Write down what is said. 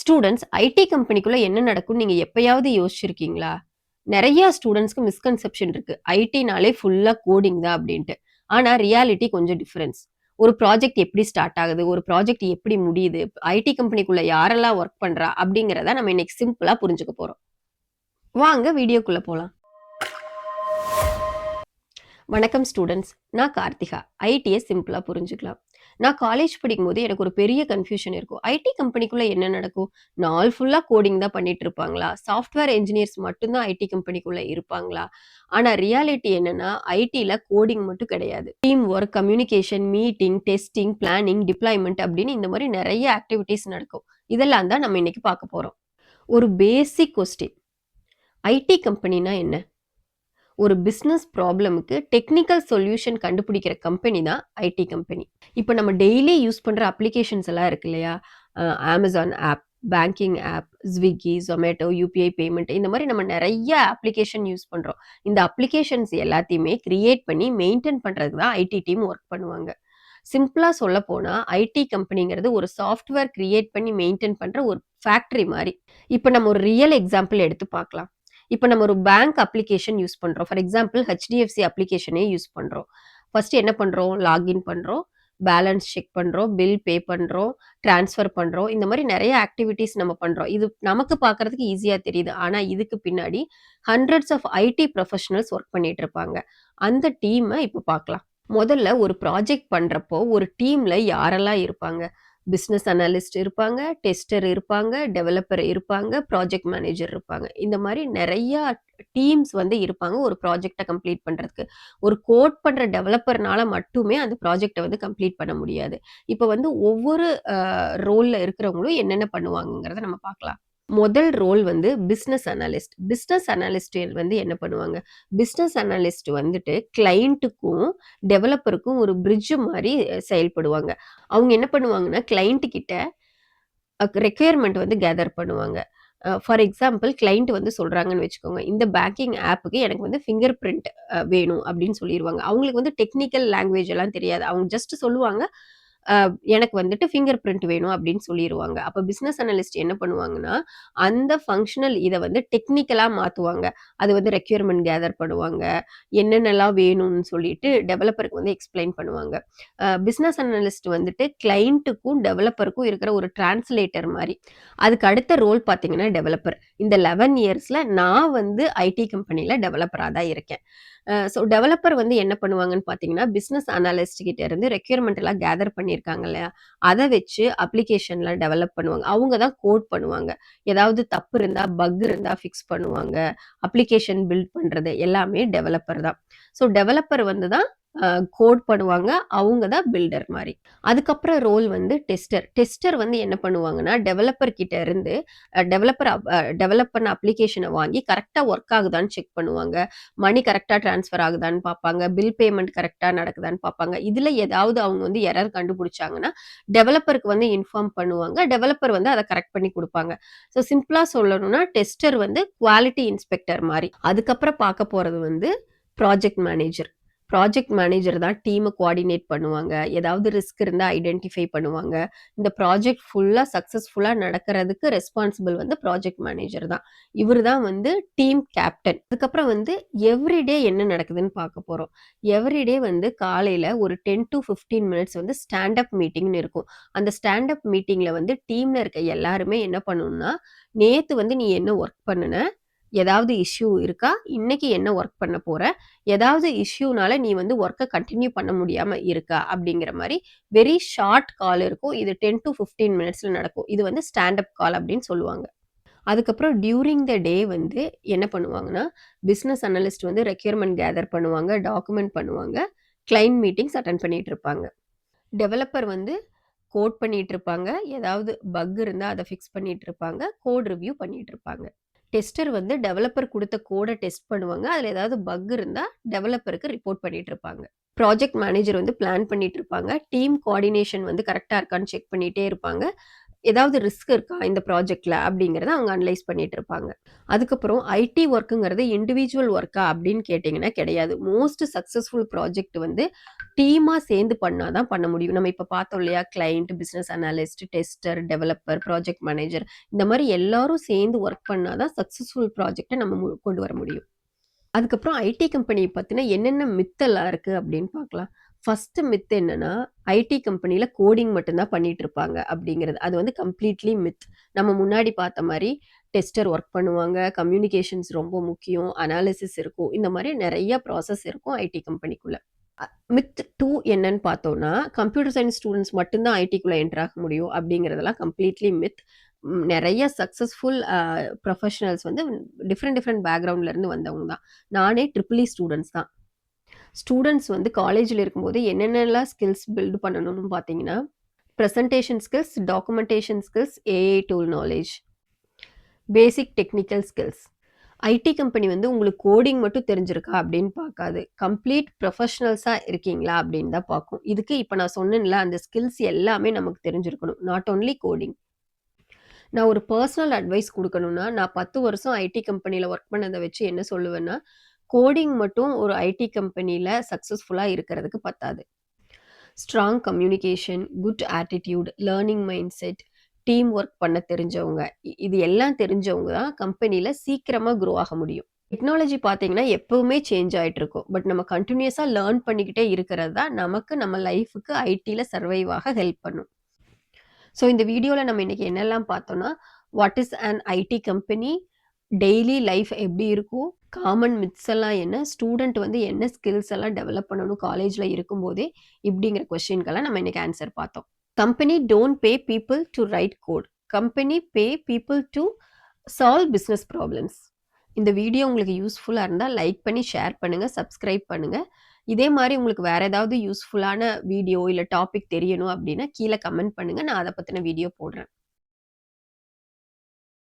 Students ID கம்பெனிக்குள்ள என்ன நடக்கும்னு நீங்க எப்பயாவது யோசிச்சிருக்கீங்களா? நெறைய ஸ்டூடண்ட்ஸ்க்கு மிஸ்கன்செப்ஷன் இருக்கு. ஐடினாலே ஃபுல்லா கோடிங் தான் அப்டின்ட்டு. ஆனா ரியாலிட்டி கொஞ்சம் டிஃபரன்ஸ். ஒரு ப்ராஜெக்ட் எப்படி ஸ்டார்ட் ஆகுது? ஒரு ப்ராஜெக்ட் எப்படி முடியுது? ஐடி கம்பெனிக்குள்ள யாரெல்லாம் வொர்க் பண்றா? அப்படிங்கிறத நம்ம இன்னைக்கு சிம்பிளா புரிஞ்சுக்க போறோம். வாங்க வீடியோக்குள்ள போலாம். வணக்கம் ஸ்டூடண்ட்ஸ். நான் கார்த்திகா. ஐடிய சிம்பிளா புரிஞ்சுக்கலாம். நான் காலேஜ் படிக்கும்போது எனக்கு ஒரு பெரிய கன்ஃப்யூஷன் இருக்கும். ஐடி கம்பெனிக்குள்ள என்ன நடக்கும்? நாள் ஃபுல்லா கோடிங் தான் பண்ணிட்டு இருப்பாங்களா? சாஃப்ட்வேர் என்ஜினியர்ஸ் மட்டும் தான் ஐடி கம்பெனிக்குள்ள இருப்பாங்களா? ஆனா ரியாலிட்டி என்னன்னா, ஐடில கோடிங் மட்டும் கிடையாது. Team work, communication, meeting, testing, planning, deployment அப்படின்னு இந்த மாரி நெறைய ஆக்டிவிட்டீஸ் நடக்கும். இதெல்லாம் தான் நம்ம இன்னைக்கு பார்க்க போறோம். ஒரு பேசிக் கொஸ்டின். ஐடி கம்பெனினா என்ன? ஒரு பிசினஸ் ப்ராப்ளமுக்கு டெக்னிக்கல் சொல்யூஷன் கண்டுபிடிக்கிற கம்பெனி தான் ஐடி கம்பெனி. இப்ப நம்ம டெய்லி யூஸ் பண்ற அப்ளிகேஷன்ஸ் எல்லாம் இருக்கு இல்லையா? Amazon app, banking app, Swiggy, Zomato, UPI payment இந்த மாரி நம்ம நெறைய அப்ளிகேஷன் யூஸ் பண்றோம். இந்த அப்ளிகேஷன்ஸ் எல்லாத்தையுமே கிரியேட் பண்ணி மெயின்டெயின் பண்றதுக்கு தான் ஐடி டீம் ஒர்க் பண்ணுவாங்க. சிம்பிளா சொல்லப்போனா, ஐடி கம்பெனிங்கிறது ஒரு சாஃப்ட்வேர் கிரியேட் பண்ணி மெயின்டெயின் பண்ற ஒரு ஃபேக்டரி மாரி. இப்ப நம்ம ஒரு ரியல் எக்ஸாம்பிள் எடுத்து பார்க்கலாம். இப்ப நம்ம ஒரு பேங்க் அப்ளிகேஷன் யூஸ் பண்றோம். ஃபார் எக்ஸாம்பிள் HDFC அப்ளிகேஷனே யூஸ் பண்றோம். ஃபர்ஸ்ட் என்ன பண்றோம்? லாகின் பண்றோம். பேலன்ஸ் செக் பண்றோம். பில் பே பண்றோம். ட்ரான்ஸ்ஃபர் பண்றோம். இந்த மாரி நெறைய ஆக்டிவிட்டீஸ் நம்ம பண்றோம். இது நமக்கு பார்க்கறதுக்கு ஈஸியா தெரியுது. ஆனா இதுக்கு பின்னாடி hundreds of IT professionals work பண்ணிட்டு இருப்பாங்க. அந்த டீம இப்ப பார்க்கலாம். முதல்ல ஒரு ப்ராஜெக்ட் பண்றப்போ, ஒரு டீம்ல யாரெல்லாம் இருப்பாங்க? பிசினஸ் அனலிஸ்ட் இருப்பாங்க, டெஸ்டர் இருப்பாங்க, டெவலப்பர் இருப்பாங்க, ப்ராஜெக்ட் மேனேஜர் இருப்பாங்க. இந்த மாரி நெறையா டீம்ஸ் வந்து இருப்பாங்க ஒரு ப்ராஜெக்ட்ட கம்ப்ளீட் பண்றதுக்கு. ஒரு கோட் பண்ற டெவலப்பர்னால மட்டுமே அந்த ப்ராஜெக்ட்ட வந்து கம்ப்ளீட் பண்ண முடியாது. இப்ப வந்து ஒவ்வொரு ரோல்ல இருக்கிறவங்களும் என்னென்ன பண்ணுவாங்கங்கிறத நம்ம பார்க்கலாம். முதல் ரோல் வந்து பிசினஸ் அனலிஸ்ட். பிசினஸ் அனலிஸ்ட் வந்து என்ன பண்ணுவாங்க? பிசினஸ் அனலிஸ்ட் வந்துட்டு கிளையன்ட்டுக்கும், டெவலப்பருக்கும் ஒரு பிரிட்ஜ் மாரி செயல்படுவாங்க. அவங்க என்ன பண்ணுவாங்கன்னா, கிளையன்ட் கிட்ட ரெக்யர்மென்ட் வந்து கேதர் பண்ணுவாங்க. ஃபார் எக்ஸாம்பிள் கிளையன்ட் வந்து சொல்றாங்கன்னு வச்சுக்கோங்க. இந்த பேங்கிங் ஆப்க்கு எனக்கு வந்து ஃபிங்கர் பிரிண்ட் வேணும் அப்படின்னு சொல்லிருவாங்க. அவங்களுக்கு வந்து டெக்னிக்கல் லாங்குவேஜ் எல்லாம் தெரியாது. அவங்க ஜஸ்ட் சொல்லுவாங்க. அ எனக்கு வந்துட்டு ஃபிங்கர் பிரிண்ட் வேணும் அப்படின்னு சொல்லிருவாங்க. அப்ப பிசினஸ் அனலிஸ்ட் என்ன பண்ணுவாங்கன்னா, அந்த ஃபங்ஷனல் இத வந்து டெக்னிக்கலா மாத்துவாங்க. அது வந்து ரெக்யர்மென்ட் கேதர் பண்ணுவாங்க. என்னென்னலாம் வேணும்னு சொல்லிட்டு டெவலப்பருக்கு வந்து எக்ஸ்ப்ளைன் பண்ணுவாங்க. பிசினஸ் அனலிஸ்ட் வந்துட்டு கிளையன்ட்டுக்கும், டெவலப்பருக்கும் இருக்கிற ஒரு டிரான்ஸ்லேட்டர் மாரி. அதுக்கு அடுத்த ரோல் பார்த்தீங்கன்னா டெவலப்பர். இந்த 11 இயர்ஸ்ல நான் வந்து ஐடி கம்பெனில டெவலப்பரா தான் இருக்கேன். ஸோ டெவலப்பர் வந்து என்ன பண்ணுவாங்கன்னு பார்த்தீங்கன்னா, பிசினஸ் அனலிஸ்ட் கிட்ட இருந்து ரெக்யர்மென்ட் எல்லாம் கேதர் பண்ணியிருக்காங்க இல்லையா? அத வச்சு அப்ளிகேஷன்லாம் டெவலப் பண்ணுவாங்க. அவங்க தான் கோட் பண்ணுவாங்க. ஏதாவது தப்பு இருந்தா, பக் இருந்தா ஃபிக்ஸ் பண்ணுவாங்க. அப்ளிகேஷன் பில்ட் பண்றது எல்லாமே டெவலப்பர் தான். ஸோ டெவலப்பர் வந்து தான் கோட் பண்ணுவாங்க. அவங்க தான் பில்டர் மாரி. அதுக்கப்புறம் ரோல் வந்து டெஸ்டர். டெஸ்டர் வந்து என்ன பண்ணுவாங்கன்னா, டெவலப்பர் கிட்ட இருந்து டெவலப் பண்ண அப்ளிகேஷன வாங்கி கரெக்ட்டா ஒர்க் ஆகுதான்னு செக் பண்ணுவாங்க. மணி கரெக்ட்டா ட்ரான்ஸ்ஃபர் ஆகுதான்னு பார்ப்பாங்க. பில் பேமெண்ட் கரெக்ட்டா நடக்குதான்னு பார்ப்பாங்க. இதுல ஏதாவது அவங்க வந்து எரர் கண்டுபிடிச்சாங்கன்னா, டெவலப்பருக்கு வந்து இன்ஃபார்ம் பண்ணுவாங்க. டெவலப்பர் வந்து அத கரெக்ட் பண்ணி குடுப்பாங்க. ஸோ சிம்பிளா சொல்லணும்னா, டெஸ்டர் வந்து குவாலிட்டி இன்ஸ்பெக்டர் மாரி. அதுக்கப்புறம் பார்க்க போறது வந்து ப்ராஜெக்ட் மேனேஜர். ப்ராஜெக்ட் மேனேஜர் தான் டீம கோஆர்டினேட் பண்ணுவாங்க. ஏதாவது ரிஸ்க் இருந்தா ஐடென்டிஃபை பண்ணுவாங்க. இந்த ப்ராஜெக்ட் ஃபுல்லா சக்சஸ்ஃபுல்லா நடக்கிறதுக்கு ரெஸ்பான்சிபிள் வந்து ப்ராஜெக்ட் மேனேஜர் தான். இவரு தான் வந்து டீம் கேப்டன். அதுக்கப்புறம் வந்து எவ்ரிடே என்ன நடக்குதுன்னு பார்க்க போறோம். எவ்ரிடே வந்து காலையில ஒரு 10 டூ 15 மினிட்ஸ் வந்து ஸ்டாண்ட் அப் மீட்டிங்ன்னு இருக்கும். அந்த ஸ்டாண்ட் அப் மீட்டிங்ல வந்து டீம்ல இருக்க எல்லாருமே என்ன பண்ணணும்னா, நேத்து வந்து நீ என்ன ஒர்க் பண்ணுன? ஏதாவது இஷ்யூ இருக்கா? இன்னைக்கு என்ன ஒர்க் பண்ண போற? ஏதாவது இஷ்யூனால நீ வந்து ஒர்க்க கன்டின்யூ பண்ண முடியாம இருக்கா? அப்படிங்கிற மாரி வெரி ஷார்ட் கால் இருக்கும். இது 10 டூ 15 மினிட்ஸ்ல நடக்கும். இது வந்து ஸ்டாண்ட் அப் கால் அப்படின்னு சொல்லுவாங்க. அதுக்கப்புறம் டியூரிங் த டே வந்து என்ன பண்ணுவாங்கன்னா, பிசினஸ் அனலிஸ்ட் வந்து ரெக்யர்மென்ட் கேதர் பண்ணுவாங்க, டாக்குமெண்ட் பண்ணுவாங்க, கிளையன்ட் மீட்டிங்ஸ் அட்டெண்ட் பண்ணிட்டு இருப்பாங்க. டெவலப்பர் வந்து கோட் பண்ணிட்டு இருப்பாங்க. ஏதாவது பக் இருந்தா அத ஃபிக்ஸ் பண்ணிட்டு இருப்பாங்க. கோட் ரிவ்யூ பண்ணிட்டு இருப்பாங்க. டெஸ்டர் வந்து டெவலப்பர் குடுத்த கோட டெஸ்ட் பண்ணுவாங்க. அதுல ஏதாவது பக் இருந்தா டெவலப்பருக்கு ரிப்போர்ட் பண்ணிட்டு இருப்பாங்க. ப்ராஜெக்ட் மேனேஜர் வந்து பிளான் பண்ணிட்டு இருப்பாங்க. டீம் கோஆர்டினேஷன் வந்து கரெக்ட்டா இருக்கான்னு செக் பண்ணிட்டே இருப்பாங்க. ஏதாவது ரிஸ்க் இருக்கா இந்த ப்ராஜெக்ட்ல அப்படிங்கிறத அவங்க அனலைஸ் பண்ணிட்டு இருப்பாங்க. அதுக்கப்புறம் ஐடி ஒர்க்குங்கிறது இண்டிவிஜுவல் ஒர்க்கா அப்படின்னு கேட்டிங்கன்னா கிடையாது. மோஸ்ட் சக்சஸ்ஃபுல் ப்ராஜெக்ட் வந்து டீமா சேர்ந்து பண்ணா தான் பண்ண முடியும். நம்ம இப்ப பார்த்தோம் இல்லையா? Client, business analyst, tester, developer, project manager இந்த மாரி எல்லாரும் சேர்ந்து ஒர்க் பண்ணா தான் சக்சஸ்ஃபுல் ப்ராஜெக்ட்ட நம்ம கொண்டு வர முடியும். அதுக்கப்புறம் ஐடி கம்பெனிய பத்தின என்னென்ன மித்தெல்லாம் இருக்கு அப்படின்னு பார்க்கலாம். ஃபர்ஸ்ட் மித் என்னன்னா, ஐடி கம்பெனில கோடிங் மட்டும் தான் பண்ணிட்டு இருப்பாங்க அப்படிங்கிறது. அது வந்து கம்ப்ளீட்லி மித். நம்ம முன்னாடி பார்த்த மாரி டெஸ்டர் ஒர்க் பண்ணுவாங்க, கம்யூனிகேஷன்ஸ் ரொம்ப முக்கியம், அனாலிசிஸ் இருக்கும். இந்த மாரி நெறைய ப்ராசஸ் இருக்கும் ஐடி கம்பெனிக்குள்ள. மித் 2 என்னன்னு பார்த்தோம்னா, கம்ப்யூட்டர் சயன்ஸ் ஸ்டூடண்ட்ஸ் மட்டும் தான் ஐடிக்குள்ள என்டர் ஆக முடியும் அப்படிங்கிறதெல்லாம் கம்ப்ளீட்லி மித். நெறைய சக்சஸ்ஃபுல் ப்ரொஃபஷனல்ஸ் வந்து டிஃபரெண்ட் டிஃபரெண்ட் பேக்ரவுண்ட்ல இருந்து வந்தவங்க தான். நானே ட்ரிபிள் இ ஸ்டூடண்ட்ஸ் தான். ஸ்டூடண்ட்ஸ் வந்து காலேஜ்ல இருக்கும்போது என்னென்னலாம் ஸ்கில்ஸ் பில்ட் பண்ணணும்னு பார்த்தீங்கன்னா, presentation skills, documentation skills, AI tool knowledge, basic technical skills. IT company வந்து உங்களுக்கு கோடிங் மட்டும் தெரிஞ்சிருக்கா அப்படின்னு பார்க்காது. கம்ப்ளீட் ப்ரொஃபஷனல்ஸா இருக்கீங்களா அப்படின்னு தான் பார்க்கும். இதுக்கு இப்ப நான் சொன்னேன்ல அந்த ஸ்கில்ஸ் எல்லாமே நமக்கு தெரிஞ்சிருக்கணும். Not only coding. நான் ஒரு பெர்சனல் அட்வைஸ் குடுக்கணும்னா, நான் 10 வருஷம் ஐடி கம்பெனில ஒர்க் பண்ணத வச்சு என்ன சொல்லுவேன்னா, கோடிங் மட்டும் ஒரு ஐடி கம்பெனில சக்சஸ்ஃபுல்லா இருக்கிறதுக்கு பத்தாது. Strong communication, good attitude, learning mind set, team work பண்ண தெரிஞ்சவங்க. இது எல்லாம் தெரிஞ்சவங்க தான் கம்பெனில சீக்கிரமா குரோ ஆக முடியும். டெக்னாலஜி பார்த்தீங்கன்னா, எப்பவுமே சேஞ்ச் ஆயிட்டு இருக்கும். பட் நம்ம கன்டினியூஸா லேர்ன் பண்ணிக்கிட்டே இருக்கிறது தான் நமக்கு நம்ம லைஃப்க்கு ஐடில சர்வைவ் ஆக ஹெல்ப் பண்ணும். ஸோ இந்த வீடியோல நம்ம இன்னைக்கு என்னெல்லாம் பார்த்தோம்னா, what is an IT company? Daily life எப்படி இருக்கும்? காமன் மித்ஸ் எல்லாம் என்ன? ஸ்டூடண்ட் வந்து என்ன ஸ்கில்ஸ் எல்லாம் டெவலப் பண்ணணும் காலேஜ்ல இருக்கும்போதே? இப்படிங்கிற கொஸ்டின்க்கெல்லாம் நம்ம இன்னைக்கு ஆன்சர் பார்த்தோம். Company don't pay people to write code. Company pay people to solve business problems. இந்த வீடியோ உங்களுக்கு யூஸ்ஃபுல்லா இருந்தா லைக் பண்ணி ஷேர் பண்ணுங்க, சப்ஸ்கிரைப் பண்ணுங்க. இதே மாரி உங்களுக்கு வேற ஏதாவது யூஸ்ஃபுல்லான வீடியோ இல்ல டாபிக் தெரியணும் அப்படின்னா, கீழ கமெண்ட் பண்ணுங்க. நான் அத பத்தின வீடியோ போடுறேன்.